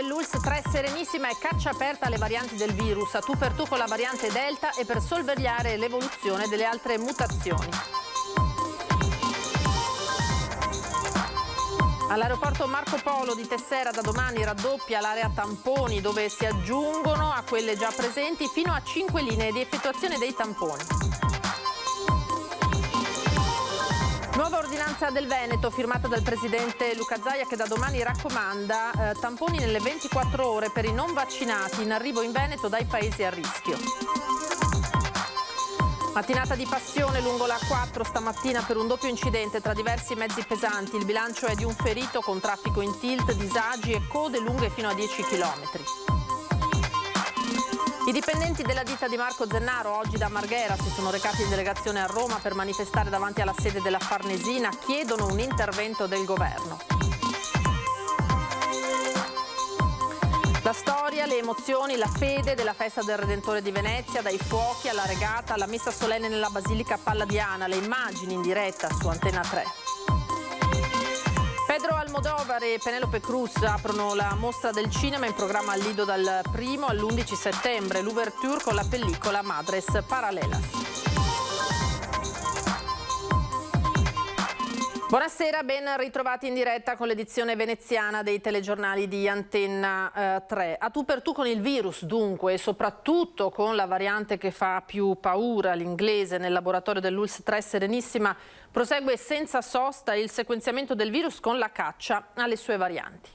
dell'ULSS 3 Serenissima e caccia aperta alle varianti del virus, a tu per tu con la variante Delta e per sorvegliare l'evoluzione delle altre mutazioni. All'aeroporto Marco Polo di Tessera da domani raddoppia l'area tamponi, dove si aggiungono a quelle già presenti fino a 5 linee di effettuazione dei tamponi. Nuova ordinanza del Veneto firmata dal presidente Luca Zaia, che da domani raccomanda tamponi nelle 24 ore per i non vaccinati in arrivo in Veneto dai paesi a rischio. Mattinata di passione lungo la A4 stamattina per un doppio incidente tra diversi mezzi pesanti. Il bilancio è di un ferito con traffico in tilt, disagi e code lunghe fino a 10 km. I dipendenti della ditta di Marco Zennaro oggi da Marghera si sono recati in delegazione a Roma per manifestare davanti alla sede della Farnesina, chiedono un intervento del governo. La storia, le emozioni, la fede della festa del Redentore di Venezia, dai fuochi alla regata, alla messa solenne nella Basilica Palladiana, le immagini in diretta su Antenna 3. Pedro Almodovar e Penélope Cruz aprono la mostra del cinema in programma al Lido dal 1 all'11 settembre, l'ouverture con la pellicola Madres Paralelas. Buonasera, ben ritrovati in diretta con l'edizione veneziana dei telegiornali di Antenna 3. A tu per tu con il virus dunque, e soprattutto con la variante che fa più paura, l'inglese. Nel laboratorio dell'ULSS 3 Serenissima prosegue senza sosta il sequenziamento del virus con la caccia alle sue varianti.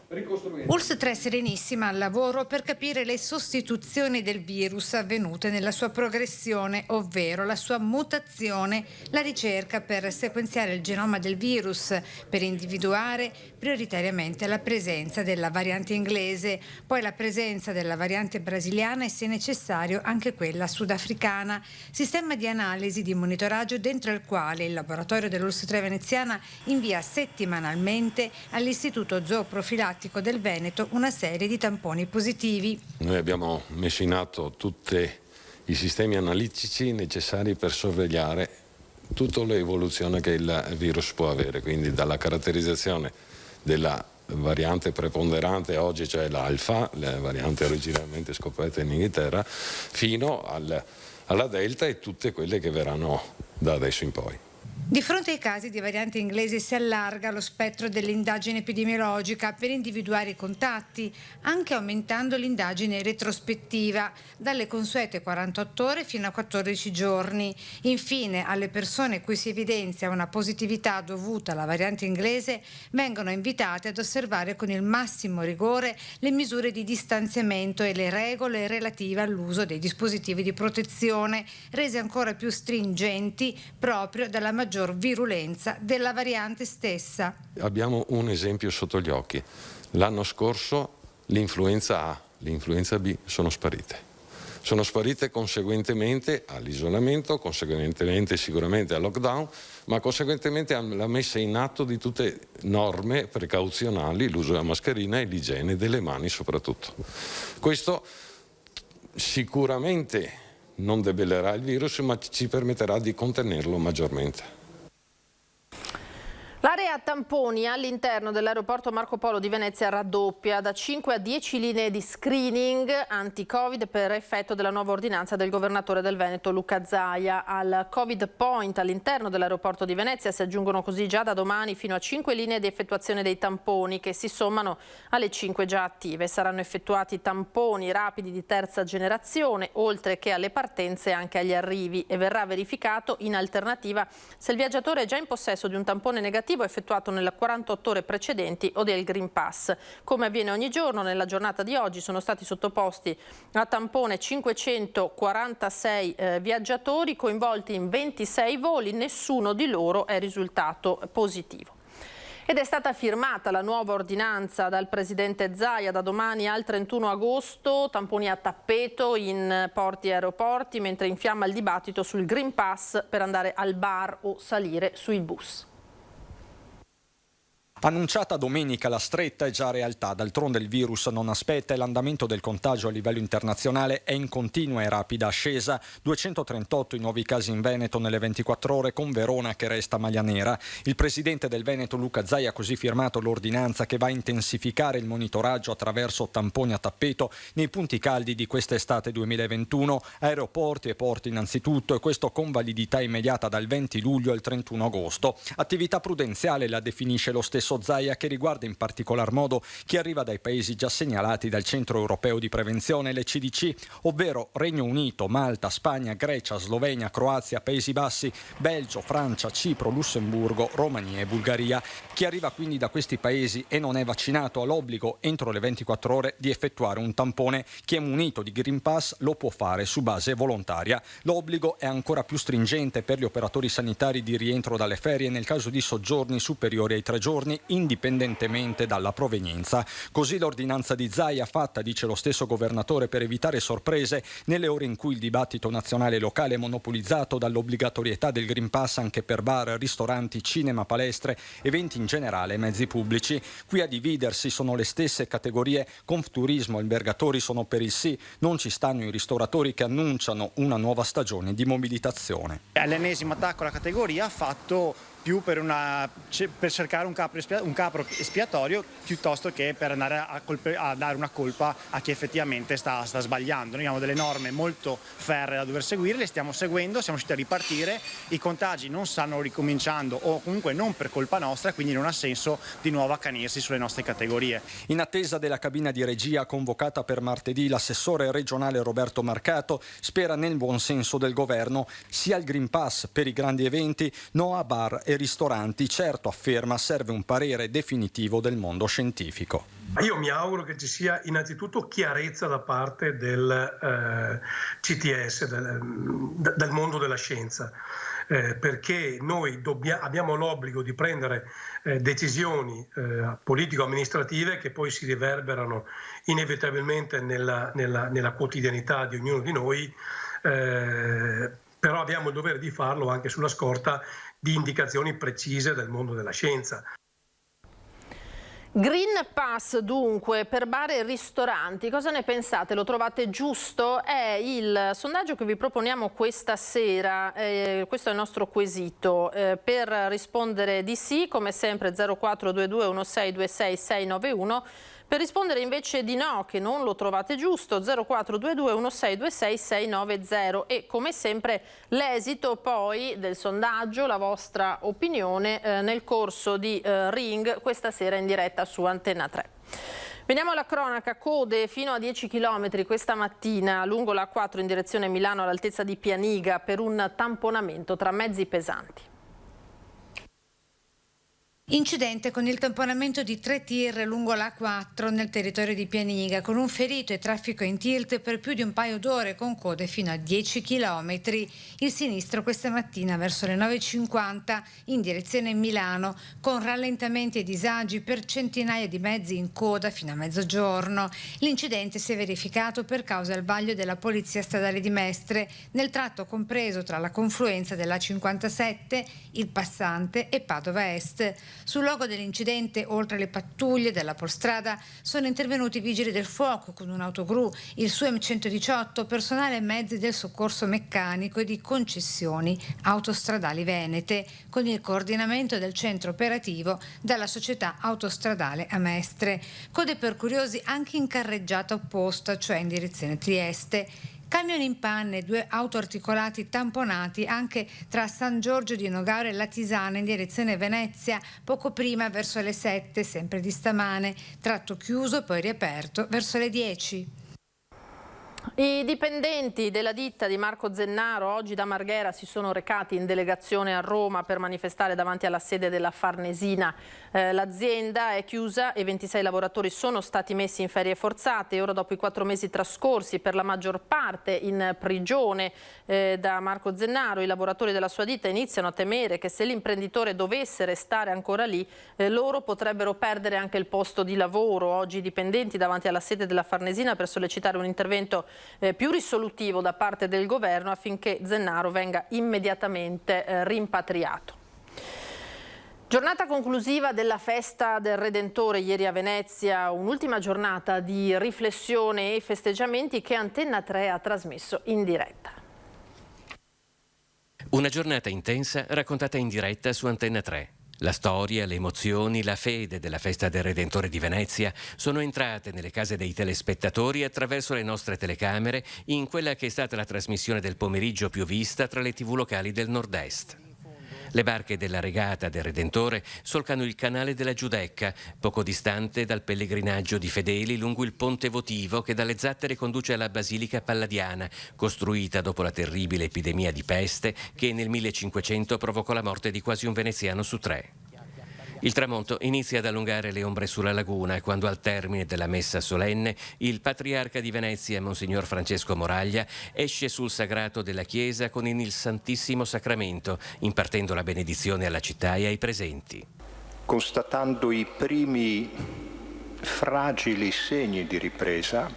ULSS 3 Serenissima al lavoro per capire le sostituzioni del virus avvenute nella sua progressione, ovvero la sua mutazione, la ricerca per sequenziare il genoma del virus, per individuare prioritariamente la presenza della variante inglese, poi la presenza della variante brasiliana e, se necessario, anche quella sudafricana. Sistema di analisi di monitoraggio dentro il quale il laboratorio dell'ULSS 3 veneziana invia settimanalmente all'Istituto Zooprofilattico del Veneto una serie di tamponi positivi. Noi abbiamo messo in atto tutti i sistemi analitici necessari per sorvegliare tutta l'evoluzione che il virus può avere, quindi dalla caratterizzazione della variante preponderante oggi, cioè l'alfa, la variante originalmente scoperta in Inghilterra, fino alla delta e tutte quelle che verranno da adesso in poi. Di fronte ai casi di variante inglese si allarga lo spettro dell'indagine epidemiologica per individuare i contatti, anche aumentando l'indagine retrospettiva dalle consuete 48 ore fino a 14 giorni. Infine, alle persone cui si evidenzia una positività dovuta alla variante inglese vengono invitate ad osservare con il massimo rigore le misure di distanziamento e le regole relative all'uso dei dispositivi di protezione, rese ancora più stringenti proprio dalla maggior virulenza della variante stessa. Abbiamo un esempio sotto gli occhi. L'anno scorso l'influenza A, l'influenza B sono sparite. Sono sparite conseguentemente all'isolamento, conseguentemente sicuramente al lockdown, ma conseguentemente alla messa in atto di tutte norme precauzionali, l'uso della mascherina e l'igiene delle mani soprattutto. Questo sicuramente non debellerà il virus, ma ci permetterà di contenerlo maggiormente. L'area tamponi all'interno dell'aeroporto Marco Polo di Venezia raddoppia da 5 a 10 linee di screening anti-Covid per effetto della nuova ordinanza del governatore del Veneto Luca Zaia. Al Covid Point all'interno dell'aeroporto di Venezia si aggiungono così già da domani fino a 5 linee di effettuazione dei tamponi che si sommano alle 5 già attive. Saranno effettuati tamponi rapidi di terza generazione, oltre che alle partenze anche agli arrivi, e verrà verificato in alternativa se il viaggiatore è già in possesso di un tampone negativo effettuato nelle 48 ore precedenti o del Green Pass. Come avviene ogni giorno, nella giornata di oggi sono stati sottoposti a tampone 546 viaggiatori coinvolti in 26 voli, nessuno di loro è risultato positivo. Ed è stata firmata la nuova ordinanza dal presidente Zaia da domani al 31 agosto, tamponi a tappeto in porti e aeroporti, mentre infiamma il dibattito sul Green Pass per andare al bar o salire sui bus. Annunciata domenica, la stretta è già realtà, d'altronde il virus non aspetta e l'andamento del contagio a livello internazionale è in continua e rapida ascesa. 238 i nuovi casi in Veneto nelle 24 ore, con Verona che resta maglia nera. Il presidente del Veneto Luca Zaia ha così firmato l'ordinanza che va a intensificare il monitoraggio attraverso tamponi a tappeto nei punti caldi di quest'estate 2021, aeroporti e porti innanzitutto, e questo con validità immediata dal 20 luglio al 31 agosto. Attività prudenziale la definisce lo stesso Zaia, che riguarda in particolar modo chi arriva dai paesi già segnalati dal Centro Europeo di Prevenzione, le CDC, ovvero Regno Unito, Malta, Spagna, Grecia, Slovenia, Croazia, Paesi Bassi, Belgio, Francia, Cipro, Lussemburgo, Romania e Bulgaria. Chi arriva quindi da questi paesi e non è vaccinato ha l'obbligo entro le 24 ore di effettuare un tampone. Chi è munito di Green Pass lo può fare su base volontaria. L'obbligo è ancora più stringente per gli operatori sanitari di rientro dalle ferie nel caso di soggiorni superiori ai 3 giorni, indipendentemente dalla provenienza. Così l'ordinanza di Zaia, fatta, dice lo stesso governatore, per evitare sorprese nelle ore in cui il dibattito nazionale e locale è monopolizzato dall'obbligatorietà del Green Pass anche per bar, ristoranti, cinema, palestre, eventi in generale e mezzi pubblici. Qui a dividersi sono le stesse categorie. Confturismo e albergatori sono per il sì, non ci stanno i ristoratori che annunciano una nuova stagione di mobilitazione. L'ennesimo attacco alla categoria fatto più per cercare un capro espiatorio piuttosto che per andare a dare una colpa a chi effettivamente sta sbagliando. Noi abbiamo delle norme molto ferree da dover seguire, le stiamo seguendo, siamo riusciti a ripartire, i contagi non stanno ricominciando o comunque non per colpa nostra, quindi non ha senso di nuovo accanirsi sulle nostre categorie. In attesa della cabina di regia convocata per martedì, l'assessore regionale Roberto Marcato spera nel buon senso del governo, sia il Green Pass per i grandi eventi, no a bar e ristoranti. Certo, afferma, serve un parere definitivo del mondo scientifico. Io mi auguro che ci sia innanzitutto chiarezza da parte del CTS, del mondo della scienza, perché noi abbiamo l'obbligo di prendere decisioni politico-amministrative che poi si riverberano inevitabilmente nella quotidianità di ognuno di noi, però abbiamo il dovere di farlo anche sulla scorta di indicazioni precise del mondo della scienza. Green Pass dunque per bar e ristoranti, cosa ne pensate? Lo trovate giusto? È il sondaggio che vi proponiamo questa sera, questo è il nostro quesito. Per rispondere di sì, come sempre 0422 1626 691. Per rispondere invece di no, che non lo trovate giusto, 0422 1626 690, e come sempre l'esito poi del sondaggio, la vostra opinione nel corso di Ring questa sera in diretta su Antenna 3. Veniamo alla cronaca. Code fino a 10 km questa mattina lungo la A4 in direzione Milano all'altezza di Pianiga per un tamponamento tra mezzi pesanti. Incidente con il tamponamento di 3 tir lungo l'A4 nel territorio di Pianiga, con un ferito e traffico in tilt per più di un paio d'ore con code fino a 10 km. Il sinistro questa mattina verso le 9.50 in direzione Milano, con rallentamenti e disagi per centinaia di mezzi in coda fino a mezzogiorno. L'incidente si è verificato per causa del vaglio della Polizia Stradale di Mestre nel tratto compreso tra la confluenza della 57, il Passante e Padova Est. Sul luogo dell'incidente, oltre alle pattuglie della Polstrada, sono intervenuti i vigili del fuoco con un'autogru, il SUEM 118, personale e mezzi del soccorso meccanico e di concessioni autostradali venete, con il coordinamento del centro operativo dalla società autostradale a Mestre. Code per curiosi anche in carreggiata opposta, cioè in direzione Trieste. Camion in panne, 2 autoarticolati tamponati anche tra San Giorgio di Nogaro e Latisana in direzione Venezia, poco prima verso le 7, sempre di stamane, tratto chiuso poi riaperto verso le 10. I dipendenti della ditta di Marco Zennaro oggi da Marghera si sono recati in delegazione a Roma per manifestare davanti alla sede della Farnesina. L'azienda è chiusa e 26 lavoratori sono stati messi in ferie forzate. Ora, dopo i 4 mesi trascorsi per la maggior parte in prigione da Marco Zennaro, i lavoratori della sua ditta iniziano a temere che se l'imprenditore dovesse restare ancora lì, loro potrebbero perdere anche il posto di lavoro. Oggi i dipendenti davanti alla sede della Farnesina per sollecitare un intervento più risolutivo da parte del governo affinché Zennaro venga immediatamente rimpatriato. Giornata conclusiva della festa del Redentore ieri a Venezia, un'ultima giornata di riflessione e festeggiamenti che Antenna 3 ha trasmesso in diretta. Una giornata intensa raccontata in diretta su Antenna 3. La storia, le emozioni, la fede della festa del Redentore di Venezia sono entrate nelle case dei telespettatori attraverso le nostre telecamere in quella che è stata la trasmissione del pomeriggio più vista tra le TV locali del Nord-Est. Le barche della regata del Redentore solcano il canale della Giudecca, poco distante dal pellegrinaggio di fedeli lungo il ponte votivo che dalle Zattere conduce alla Basilica Palladiana, costruita dopo la terribile epidemia di peste che nel 1500 provocò la morte di quasi un veneziano su 3. Il tramonto inizia ad allungare le ombre sulla laguna quando al termine della messa solenne il patriarca di Venezia, Monsignor Francesco Moraglia, esce sul sagrato della chiesa con il Santissimo Sacramento, impartendo la benedizione alla città e ai presenti. Constatando i primi fragili segni di ripresa,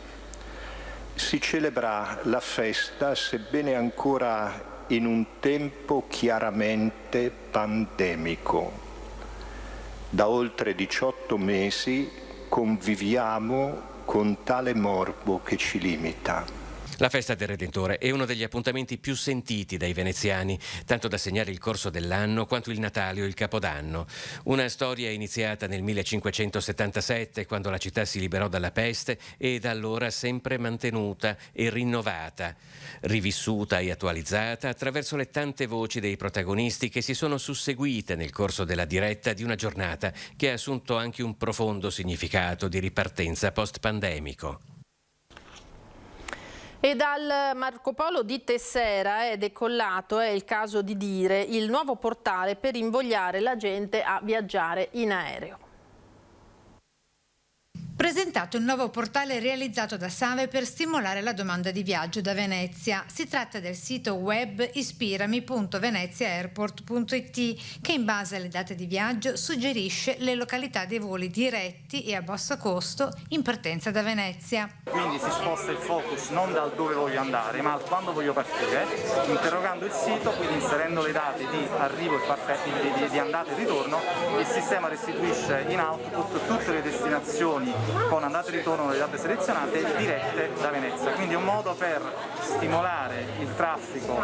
si celebra la festa, sebbene ancora in un tempo chiaramente pandemico. Da oltre 18 mesi conviviamo con tale morbo che ci limita. La festa del Redentore è uno degli appuntamenti più sentiti dai veneziani, tanto da segnare il corso dell'anno quanto il Natale o il Capodanno. Una storia iniziata nel 1577, quando la città si liberò dalla peste, e da allora sempre mantenuta e rinnovata, rivissuta e attualizzata attraverso le tante voci dei protagonisti che si sono susseguite nel corso della diretta di una giornata che ha assunto anche un profondo significato di ripartenza post-pandemico. E dal Marco Polo di Tessera è decollato, è il caso di dire, il nuovo portale per invogliare la gente a viaggiare in aereo. Presentato il nuovo portale realizzato da Save per stimolare la domanda di viaggio da Venezia. Si tratta del sito web ispirami.veneziaairport.it che in base alle date di viaggio suggerisce le località dei voli diretti e a basso costo in partenza da Venezia. Quindi si sposta il focus non dal dove voglio andare ma al quando voglio partire, interrogando il sito, quindi inserendo le date di arrivo e di andata e ritorno. Il sistema restituisce in output tutte le destinazioni con andata e ritorno le date selezionate dirette da Venezia, quindi è un modo per stimolare il traffico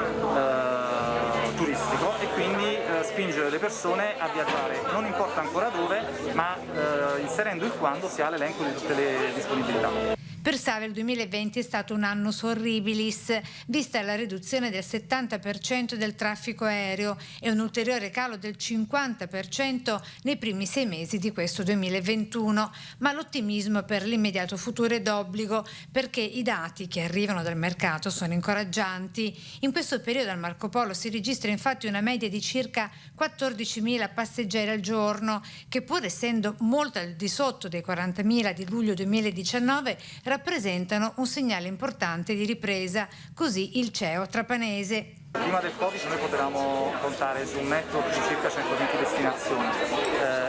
turistico e quindi spingere le persone a viaggiare, non importa ancora dove, ma inserendo il quando si ha l'elenco di tutte le disponibilità. Per Save il 2020 è stato un annus horribilis, vista la riduzione del 70% del traffico aereo e un ulteriore calo del 50% nei primi 6 mesi di questo 2021. Ma l'ottimismo per l'immediato futuro è d'obbligo, perché i dati che arrivano dal mercato sono incoraggianti. In questo periodo al Marco Polo si registra infatti una media di circa 14.000 passeggeri al giorno, che pur essendo molto al di sotto dei 40.000 di luglio 2019, rappresentano un segnale importante di ripresa, così il CEO trapanese. Prima del Covid noi potevamo contare su un network di circa 120 destinazioni,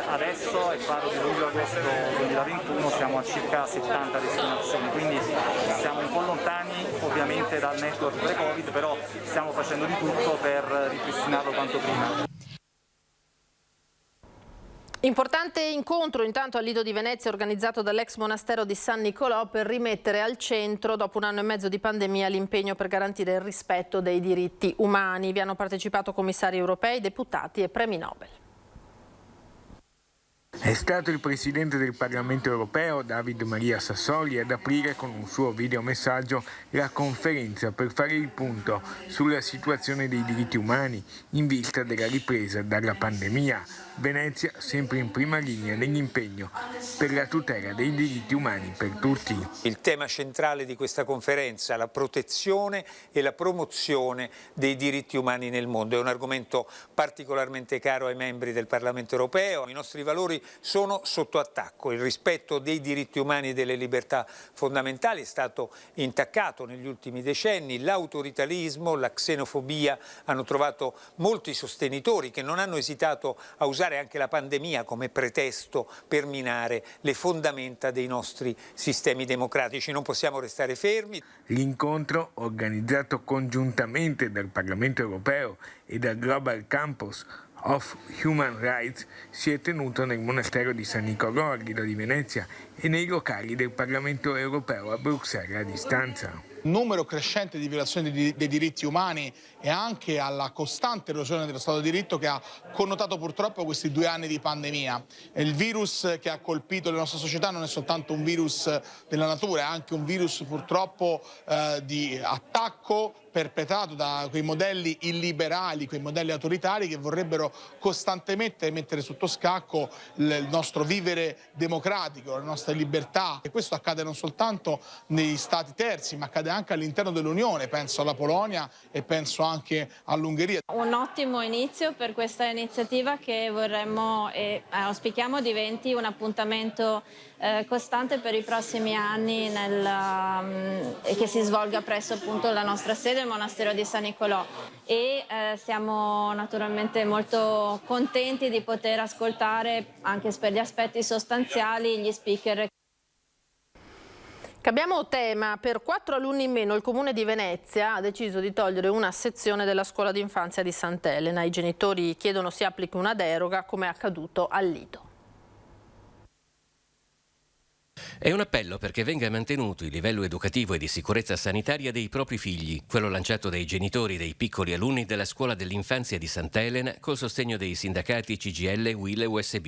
adesso è chiaro di luglio-agosto 2021 siamo a circa 70 destinazioni, quindi siamo un po' lontani ovviamente dal network pre-Covid, però stiamo facendo di tutto per ripristinarlo quanto prima. Importante incontro intanto al Lido di Venezia organizzato dall'ex monastero di San Nicolò per rimettere al centro, dopo un anno e mezzo di pandemia, l'impegno per garantire il rispetto dei diritti umani. Vi hanno partecipato commissari europei, deputati e premi Nobel. È stato il Presidente del Parlamento europeo, David Maria Sassoli, ad aprire con un suo videomessaggio la conferenza per fare il punto sulla situazione dei diritti umani in vista della ripresa dalla pandemia. Venezia sempre in prima linea nell'impegno per la tutela dei diritti umani per tutti. Il tema centrale di questa conferenza è la protezione e la promozione dei diritti umani nel mondo. È un argomento particolarmente caro ai membri del Parlamento europeo. I nostri valori sono sotto attacco. Il rispetto dei diritti umani e delle libertà fondamentali è stato intaccato negli ultimi decenni. L'autoritarismo, la xenofobia hanno trovato molti sostenitori che non hanno esitato a usare anche la pandemia come pretesto per minare le fondamenta dei nostri sistemi democratici. Non possiamo restare fermi. L'incontro, organizzato congiuntamente dal Parlamento europeo e dal Global Campus, of Human Rights si è tenuto nel monastero di San Nicolò al Lido di Venezia e nei locali del Parlamento europeo a Bruxelles a distanza. Numero crescente di violazioni dei diritti umani e anche alla costante erosione dello Stato di diritto che ha connotato purtroppo questi 2 anni di pandemia. Il virus che ha colpito le nostre società non è soltanto un virus della natura, è anche un virus purtroppo di attacco perpetrato da quei modelli illiberali, quei modelli autoritari che vorrebbero costantemente mettere sotto scacco il nostro vivere democratico, le nostre libertà. E questo accade non soltanto negli stati terzi, ma accade anche all'interno dell'Unione, penso alla Polonia e penso anche all'Ungheria. Un ottimo inizio per questa iniziativa che vorremmo e auspichiamo diventi un appuntamento costante per i prossimi anni e che si svolga presso appunto la nostra sede, il monastero di San Nicolò, e siamo naturalmente molto contenti di poter ascoltare anche per gli aspetti sostanziali gli speaker. Cambiamo tema. Per 4 alunni in meno il Comune di Venezia ha deciso di togliere una sezione della scuola d'infanzia di Sant'Elena. I genitori chiedono si applichi una deroga, come è accaduto al Lido. È un appello perché venga mantenuto il livello educativo e di sicurezza sanitaria dei propri figli, quello lanciato dai genitori dei piccoli alunni della scuola dell'infanzia di Sant'Elena col sostegno dei sindacati CGIL, UIL e USB.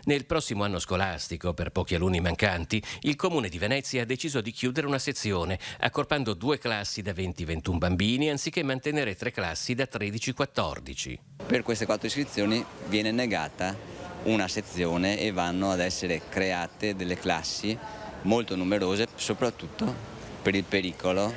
Nel prossimo anno scolastico, per pochi alunni mancanti, il Comune di Venezia ha deciso di chiudere una sezione, accorpando 2 classi da 20-21 bambini anziché mantenere 3 classi da 13-14. Per queste 4 iscrizioni viene negata una sezione e vanno ad essere create delle classi molto numerose, soprattutto per il pericolo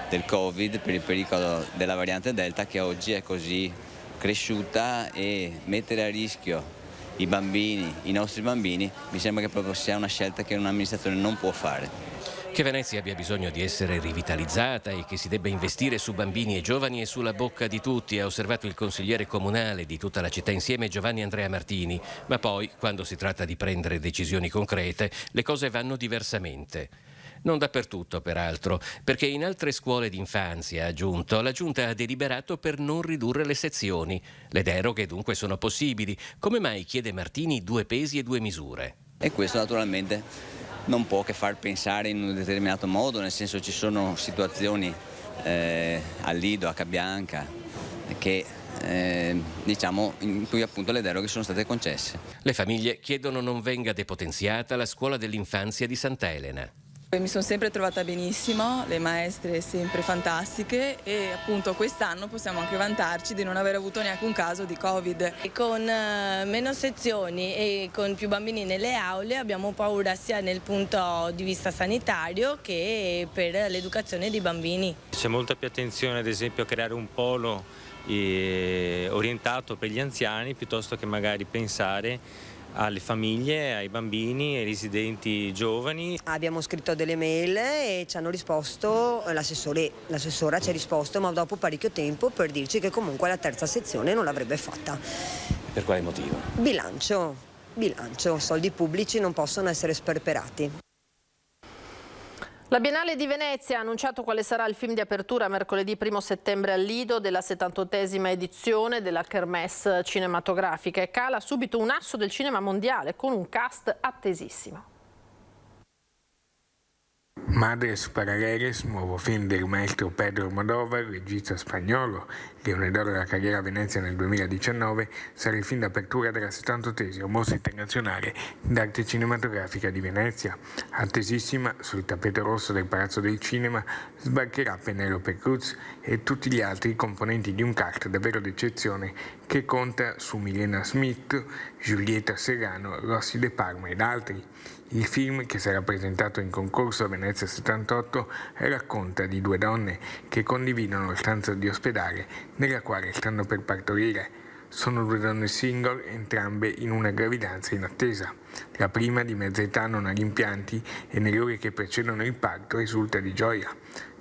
del Covid, per il pericolo della variante Delta che oggi è così cresciuta, e mettere a rischio i bambini, i nostri bambini, mi sembra che proprio sia una scelta che un'amministrazione non può fare. Che Venezia abbia bisogno di essere rivitalizzata e che si debba investire su bambini e giovani è sulla bocca di tutti, ha osservato il consigliere comunale di Tutta la città insieme Giovanni Andrea Martini, ma poi, quando si tratta di prendere decisioni concrete, le cose vanno diversamente. Non dappertutto, peraltro, perché in altre scuole d'infanzia, ha aggiunto, la Giunta ha deliberato per non ridurre le sezioni. Le deroghe dunque sono possibili. Come mai, chiede Martini, 2 pesi e 2 misure? E questo naturalmente non può che far pensare in un determinato modo, nel senso ci sono situazioni al Lido, a Cabianca, che diciamo in cui appunto le deroghe sono state concesse. Le famiglie chiedono non venga depotenziata la scuola dell'infanzia di Sant'Elena. Mi sono sempre trovata benissimo, le maestre sempre fantastiche, e appunto quest'anno possiamo anche vantarci di non aver avuto neanche un caso di Covid. Con meno sezioni e con più bambini nelle aule abbiamo paura sia nel punto di vista sanitario che per l'educazione dei bambini. C'è molta più attenzione ad esempio a creare un polo orientato per gli anziani piuttosto che magari pensare alle famiglie, ai bambini, ai residenti giovani. Abbiamo scritto delle mail e ci hanno risposto, l'assessora ci ha risposto, ma dopo parecchio tempo, per dirci che comunque la terza sezione non l'avrebbe fatta. Per quale motivo? Bilancio, soldi pubblici non possono essere sperperati. La Biennale di Venezia ha annunciato quale sarà il film di apertura mercoledì 1 settembre al Lido della 78esima edizione della Kermesse cinematografica e cala subito un asso del cinema mondiale con un cast attesissimo. Madres Paraleles, nuovo film del maestro Pedro Almodóvar, regista spagnolo, Leone d'Oro della carriera a Venezia nel 2019, sarà il film d'apertura della 78esima Mostra Internazionale d'Arte Cinematografica di Venezia. Attesissima, sul tappeto rosso del Palazzo del Cinema, sbarcherà Penélope Cruz e tutti gli altri componenti di un cast davvero d'eccezione che conta su Milena Smith, Giulietta Serrano, Rossi De Palma ed altri. Il film, che sarà presentato in concorso a Venezia 78, racconta di 2 donne che condividono la stanza di ospedale nella quale stanno per partorire. Sono 2 donne single, entrambe in una gravidanza in attesa. La prima, di mezza età, non ha gli impianti e nelle ore che precedono il parto risulta di gioia.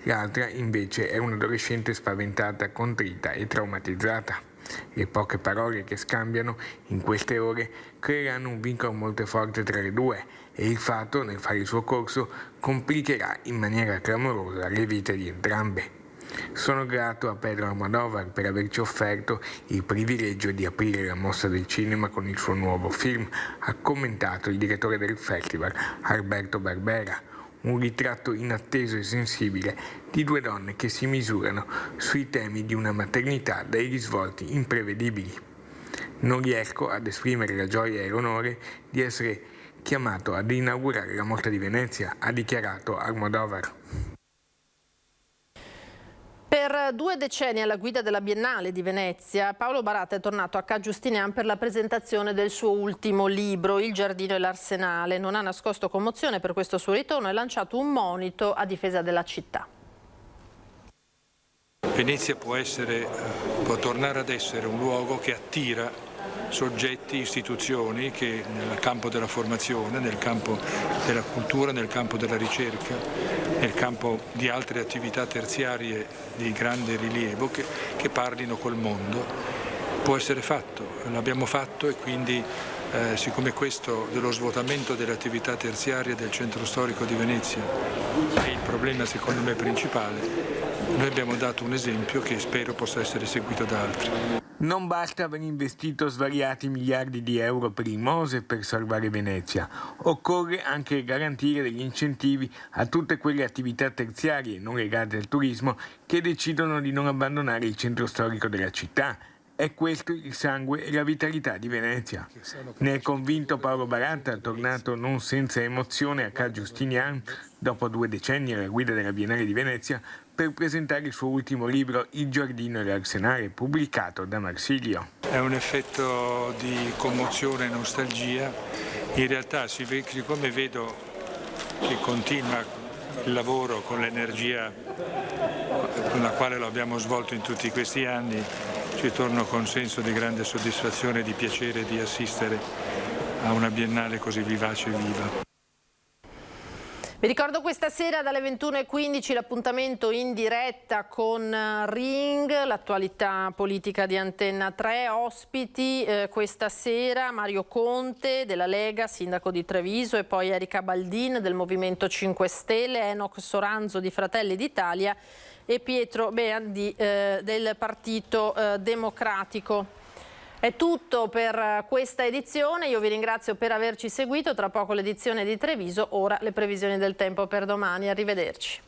L'altra, invece, è un'adolescente spaventata, contrita e traumatizzata. Le poche parole che scambiano in queste ore creeranno un vincolo molto forte tra le due e il fato, nel fare il suo corso, complicherà in maniera clamorosa le vite di entrambe. Sono grato a Pedro Almodóvar per averci offerto il privilegio di aprire la mostra del cinema con il suo nuovo film, ha commentato il direttore del festival, Alberto Barbera. Un ritratto inatteso e sensibile di due donne che si misurano sui temi di una maternità dai risvolti imprevedibili. Non riesco ad esprimere la gioia e l'onore di essere chiamato ad inaugurare la Mostra di Venezia, ha dichiarato Almodóvar. Per 2 decenni alla guida della Biennale di Venezia, Paolo Baratta è tornato a Ca' Giustinian per la presentazione del suo ultimo libro, Il giardino e l'arsenale. Non ha nascosto commozione per questo suo ritorno e ha lanciato un monito a difesa della città. Venezia può tornare ad essere un luogo che attira soggetti, istituzioni che nel campo della formazione, nel campo della cultura, nel campo della ricerca, nel campo di altre attività terziarie di grande rilievo che parlino col mondo. Può essere fatto, l'abbiamo fatto e quindi siccome questo dello svuotamento delle attività terziarie del centro storico di Venezia è il problema secondo me principale, noi abbiamo dato un esempio che spero possa essere seguito da altri. Non basta aver investito svariati miliardi di euro per il Mose per salvare Venezia, occorre anche garantire degli incentivi a tutte quelle attività terziarie non legate al turismo che decidono di non abbandonare il centro storico della città. È questo il sangue e la vitalità di Venezia. Ne è convinto Paolo Baratta, tornato non senza emozione a Ca' Giustinian, dopo 2 decenni alla guida della Biennale di Venezia, per presentare il suo ultimo libro Il giardino e l'arsenale, pubblicato da Marsilio. È un effetto di commozione e nostalgia. In realtà, siccome vedo che continua il lavoro con l'energia con la quale lo abbiamo svolto in tutti questi anni, ci torno con senso di grande soddisfazione e di piacere di assistere a una Biennale così vivace e viva. Vi ricordo questa sera dalle 21:15 l'appuntamento in diretta con Ring, l'attualità politica di Antenna 3. Ospiti questa sera Mario Conte della Lega, sindaco di Treviso, e poi Erika Baldin del Movimento 5 Stelle, Enoch Soranzo di Fratelli d'Italia e Pietro Bean del Partito Democratico. È tutto per questa edizione, io vi ringrazio per averci seguito, tra poco l'edizione di Treviso, ora le previsioni del tempo per domani, arrivederci.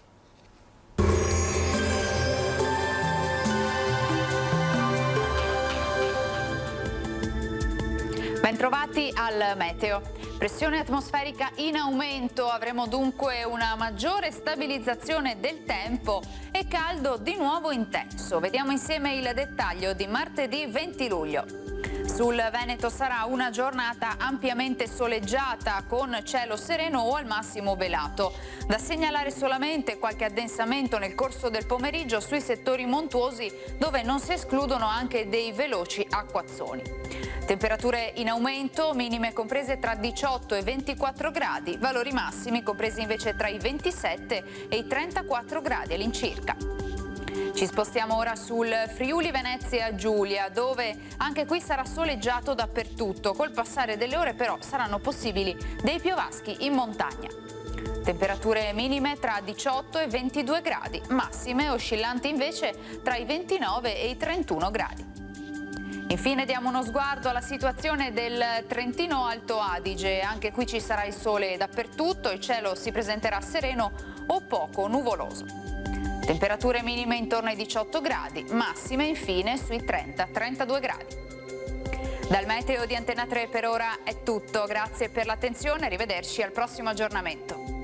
Bentrovati al meteo. Pressione atmosferica in aumento, avremo dunque una maggiore stabilizzazione del tempo e caldo di nuovo intenso. Vediamo insieme il dettaglio di martedì 20 luglio. Sul Veneto sarà una giornata ampiamente soleggiata con cielo sereno o al massimo velato. Da segnalare solamente qualche addensamento nel corso del pomeriggio sui settori montuosi dove non si escludono anche dei veloci acquazzoni. Temperature in aumento, minime comprese tra 18 e 24 gradi, valori massimi compresi invece tra i 27 e i 34 gradi all'incirca. Ci spostiamo ora sul Friuli Venezia Giulia, dove anche qui sarà soleggiato dappertutto. Col passare delle ore però saranno possibili dei piovaschi in montagna. Temperature minime tra 18 e 22 gradi, massime oscillanti invece tra i 29 e i 31 gradi. Infine diamo uno sguardo alla situazione del Trentino Alto Adige. Anche qui ci sarà il sole dappertutto, il cielo si presenterà sereno o poco nuvoloso. Temperature minime intorno ai 18 gradi, massime infine sui 30-32 gradi. Dal meteo di Antenna 3 per ora è tutto, grazie per l'attenzione, arrivederci al prossimo aggiornamento.